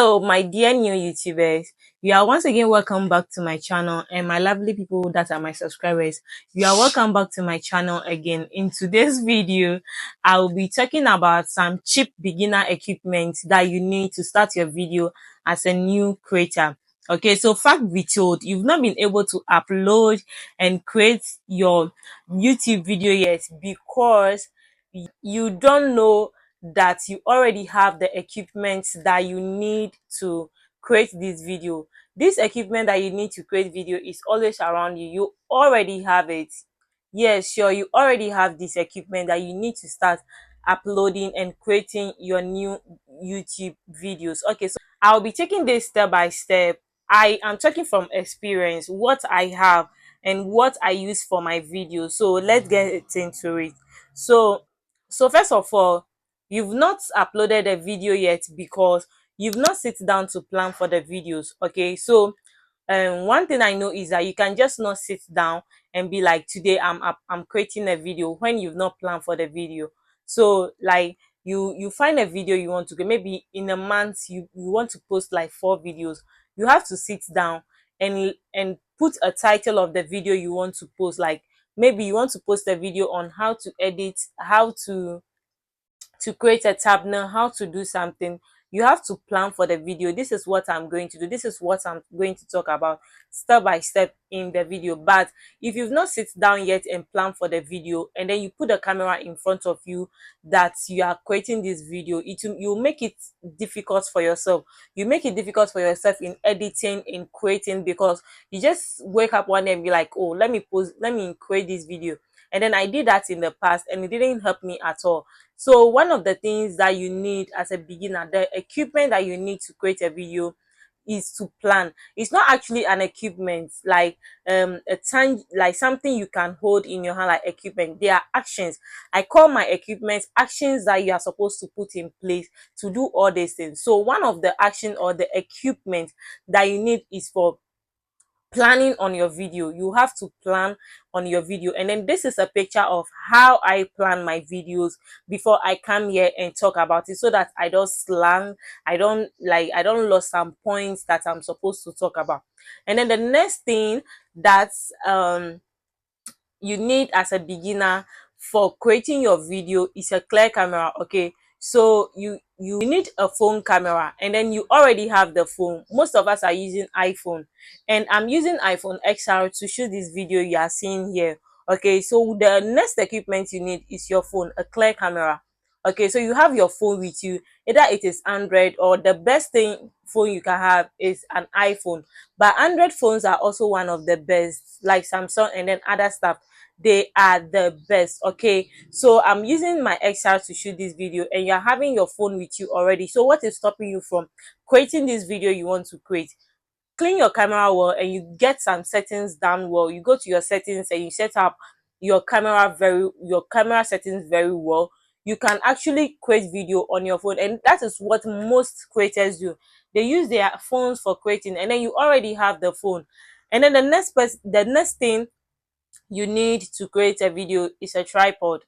Hello, my dear new YouTubers. You are once again welcome back to my channel, and my lovely people that are my subscribers. You are welcome back to my channel again. In today's video, I will be talking about some cheap beginner equipment that you need to start your video as a new creator. Okay, so fact be told, you've not been able to upload and create your YouTube video yet because you don't know that you already have the equipment that you need to create this video. This equipment that you need to create video is always around you. You already have it. Yes, sure, you already have this equipment that you need to start uploading and creating your new YouTube videos. Okay, so I'll be taking this step by step. I am talking from experience, what I have and what I use for my videos. So let's get into it. So first of all, you've not uploaded a video yet because you've not sit down to plan for the videos. Okay, so one thing I know is that you can just not sit down and be like, today I'm creating a video when you've not planned for the video. So like you find a video you want to get, maybe in a month you want to post like 4 videos. You have to sit down and put a title of the video you want to post. Like maybe you want to post a video on how to edit, how to create a thumbnail, how to do something. You have to plan for the video. This is what I'm going to do. This is what I'm going to talk about step by step in the video. But if you've not sit down yet and plan for the video, and then you put the camera in front of you that you are creating this video, you'll make it difficult for yourself. You make it difficult for yourself in editing, in creating, because you just wake up one day and be like, oh, let me create this video. And then I did that in the past and it didn't help me at all. So one of the things that you need as a beginner, the equipment that you need to create a video, is to plan. It's not actually an equipment like like something you can hold in your hand like equipment. They are actions. I call my equipment actions that you are supposed to put in place to do all these things. So one of the action or the equipment that you need is for planning on your video. You have to plan on your video, and then this is a picture of how I plan my videos before I come here and talk about it, so that I don't slang, I don't lose some points that I'm supposed to talk about. And then the next thing that you need as a beginner for creating your video is a clear camera. Okay, so you need a phone camera, and then you already have the phone. Most of us are using iPhone, and I'm using iPhone XR to shoot this video you are seeing here. Okay, so the next equipment you need is your phone, a clear camera. Okay, so you have your phone with you, either it is Android, or the best thing phone you can have is an iPhone. But Android phones are also one of the best, like Samsung and then other stuff. They are the best. Okay, so I'm using my XR to shoot this video, and you're having your phone with you already. So what is stopping you from creating this video you want to create? Clean your camera well, and you get some settings done well. You go to your settings and you set up your camera settings very well. You can actually create video on your phone, and that is what most creators do. They use their phones for creating, and then you already have the phone. And then the next thing you need to create a video is a tripod.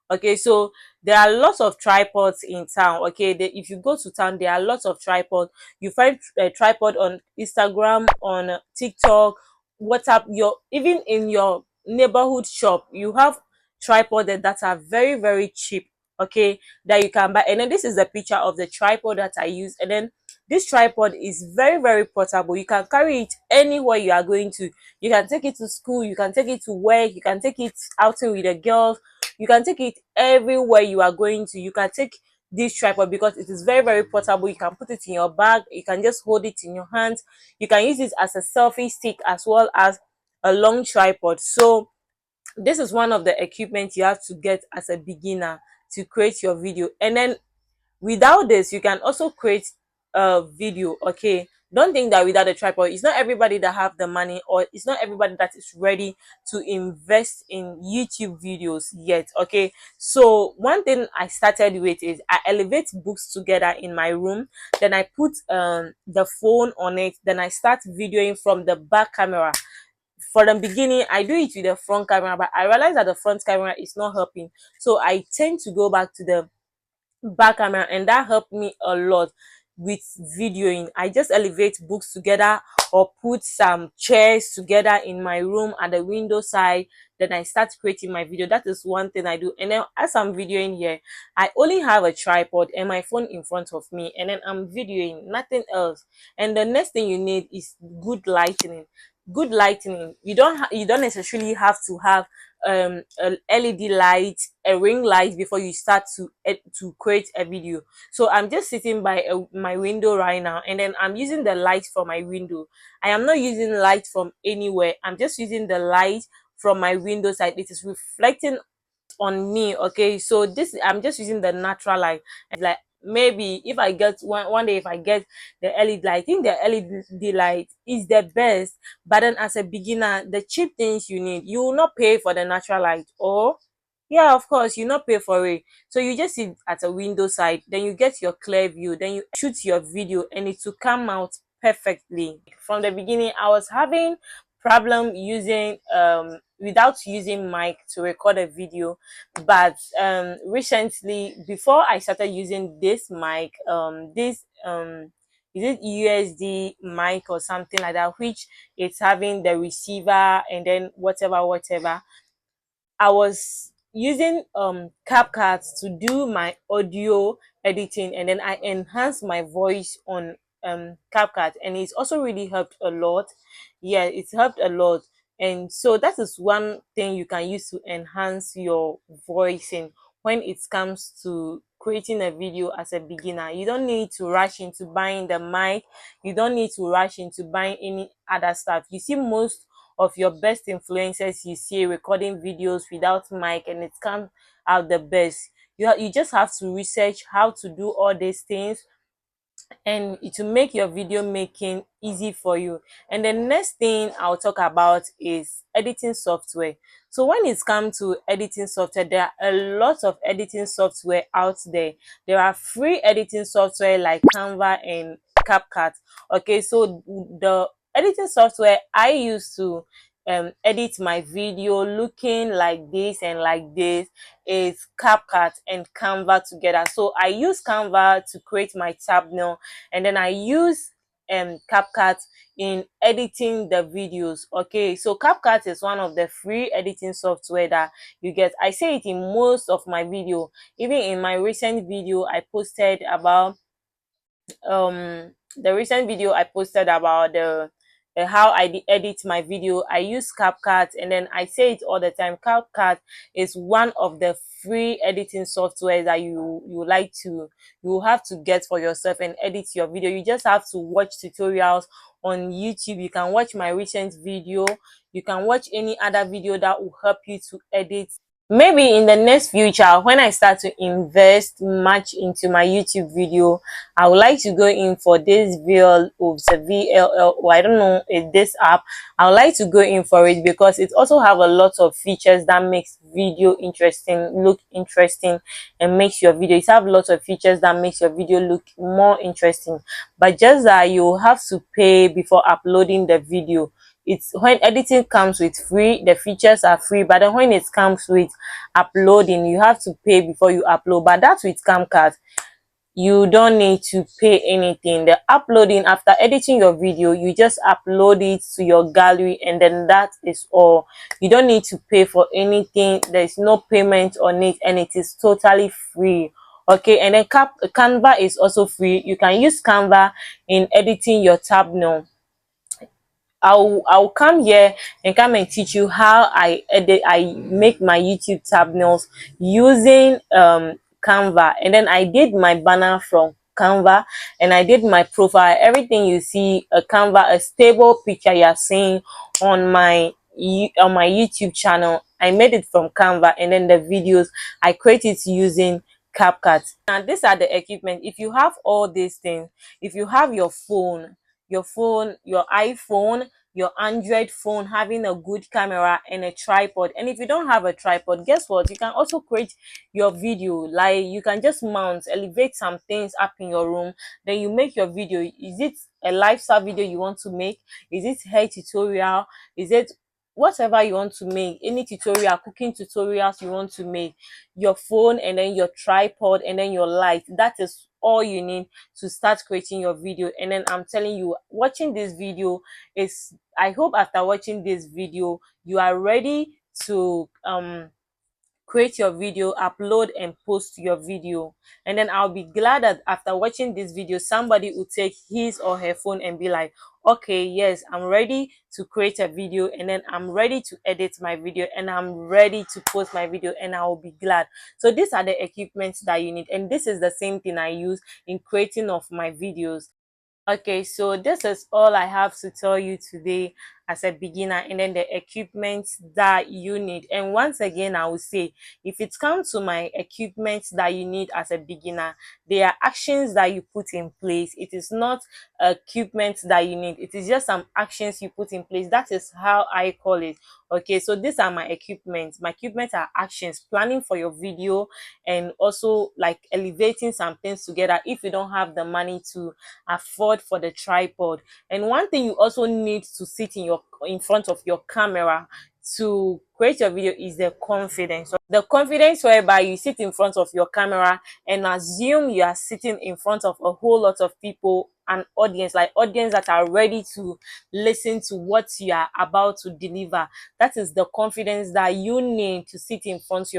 Okay, so there are lots of tripods in town. Okay, if you go to town, there are lots of tripods. You find a tripod on Instagram, on TikTok, WhatsApp, even in your neighborhood shop you have tripods that are very very cheap. Okay, that you can buy. And then this is the picture of the tripod that I use. And then this tripod is very very portable. You can carry it anywhere you are going to. You can take it to school, you can take it to work, you can take it outing with the girls, you can take it everywhere you are going to. You can take this tripod because it is very very portable. You can put it in your bag, you can just hold it in your hands. You can use it as a selfie stick as well as a long tripod. So this is one of the equipment you have to get as a beginner to create your video. And then without this you can also create a video. Okay, don't think that without a tripod, it's not everybody that have the money, or it's not everybody that is ready to invest in YouTube videos yet. Okay, so one thing I started with is I elevate books together in my room, then I put the phone on it, then I start videoing from the back camera. For the beginning I do it with the front camera, but I realized that the front camera is not helping, so I tend to go back to the back camera, and that helped me a lot. with videoing. I just elevate books together or put some chairs together in my room at the window side. Then I start creating my video. That is one thing I do. And then as I'm videoing here, I only have a tripod and my phone in front of me, and then I'm videoing, nothing else. And the next thing you need is good lighting. Good lighting. You don't necessarily have to have a LED light, a ring light before you start to create a video. So I'm just sitting by my window right now, and then I'm using the light from my window. I am not using light from anywhere. I'm just using the light from my window side. It is reflecting on me. Okay, so this, I'm just using the natural light. And like, maybe if I get one day, if I get the LED light, I think the LED light is the best. But then as a beginner, the cheap things you need, you will not pay for the natural light. Or yeah, of course, you not pay for it. So you just sit at a window side, then you get your clear view, then you shoot your video, and it will come out perfectly. From the beginning, I was having problem using without using mic to record a video, but recently, before I started using this mic, this is it USD mic or something like that, which it's having the receiver and then whatever. I was using CapCut to do my audio editing, and then I enhanced my voice on CapCut, and it's also really helped a lot. Yeah, it's helped a lot. And so that is one thing you can use to enhance your voicing when it comes to creating a video as a beginner. You don't need to rush into buying the mic. You don't need to rush into buying any other stuff. You see most of your best influencers you see recording videos without mic, and it comes out the best. You just have to research how to do all these things, and it will make your video making easy for you. And the next thing I'll talk about is editing software. So when it's come to editing software, there are a lot of editing software out there. There are free editing software like Canva and CapCut. Okay, so the editing software I use to edit my video looking like this and like this is CapCut and Canva together. So I use Canva to create my thumbnail, and then I use CapCut in editing the videos. Okay, so CapCut is one of the free editing software that you get. I say it in most of my video. Even in my recent video I posted about the recent video I posted about the how I edit my video, I use CapCut, and then I say it all the time. CapCut is one of the free editing software that you have to get for yourself and edit your video. You just have to watch tutorials on YouTube. You can watch my recent video. You can watch any other video that will help you to edit. Maybe in the next future, when I start to invest much into my YouTube video, I would like to go in for this VLL, or I don't know, this app. I would like to go in for it because it also have a lot of features that makes video interesting, look interesting, and makes your video. It have lots of features that makes your video look more interesting. But just that you have to pay before uploading the video. It's when editing comes with free, the features are free, but then when it comes with uploading, you have to pay before you upload. But that's with CapCut, you don't need to pay anything. The uploading, after editing your video, you just upload it to your gallery, and then that is all. You don't need to pay for anything. There's no payment on it, and it is totally free. Okay, and then Canva is also free. You can use Canva in editing your thumbnail. I'll come here and come and teach you how I make my YouTube thumbnails using Canva. And then I did my banner from Canva, and I did my profile. Everything you see a Canva, a stable picture you're seeing on my YouTube channel, I made it from Canva. And then the videos I created using CapCut. And these are the equipment. If you have all these things, if you have your phone, your iPhone, your Android phone, having a good camera and a tripod. And if you don't have a tripod, guess what? You can also create your video. Like, you can just elevate some things up in your room. Then you make your video. Is it a lifestyle video you want to make? Is it hair tutorial? Is it whatever you want to make? Any tutorial, cooking tutorials you want to make? Your phone, and then your tripod, and then your light. That is all you need to start creating your video. And then I'm telling you, watching this video is, I hope after watching this video you are ready to create your video, upload and post your video. And then I'll be glad that after watching this video, somebody will take his or her phone and be like, okay, yes, I'm ready to create a video, and then I'm ready to edit my video, and I'm ready to post my video, and I will be glad. So these are the equipments that you need, and this is the same thing I use in creating of my videos. Okay, so this is all I have to tell you today as a beginner, and then the equipment that you need. And once again, I will say, if it comes to my equipment that you need as a beginner, they are actions that you put in place. It is not equipment that you need. It is just some actions you put in place. That is how I call it. Okay, so these are my equipment. My equipment are actions, planning for your video, and also like elevating some things together if you don't have the money to afford for the tripod. And one thing you also need to sit in front of your camera to create your video is the confidence. So the confidence whereby you sit in front of your camera and assume you are sitting in front of a whole lot of people, an audience, like audience that are ready to listen to what you are about to deliver. That is the confidence that you need to sit in front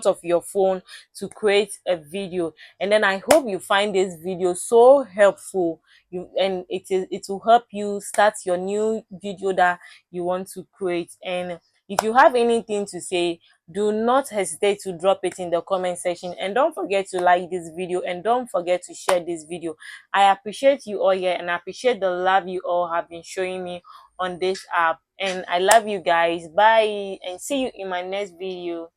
of your phone to create a video. And then I hope you find this video so helpful, and it will help you start your new video that you want to create. And if you have anything to say, do not hesitate to drop it in the comment section, and don't forget to like this video, and don't forget to share this video. I appreciate you all here, and I appreciate the love you all have been showing me on this app. And I love you guys. Bye, and see you in my next video.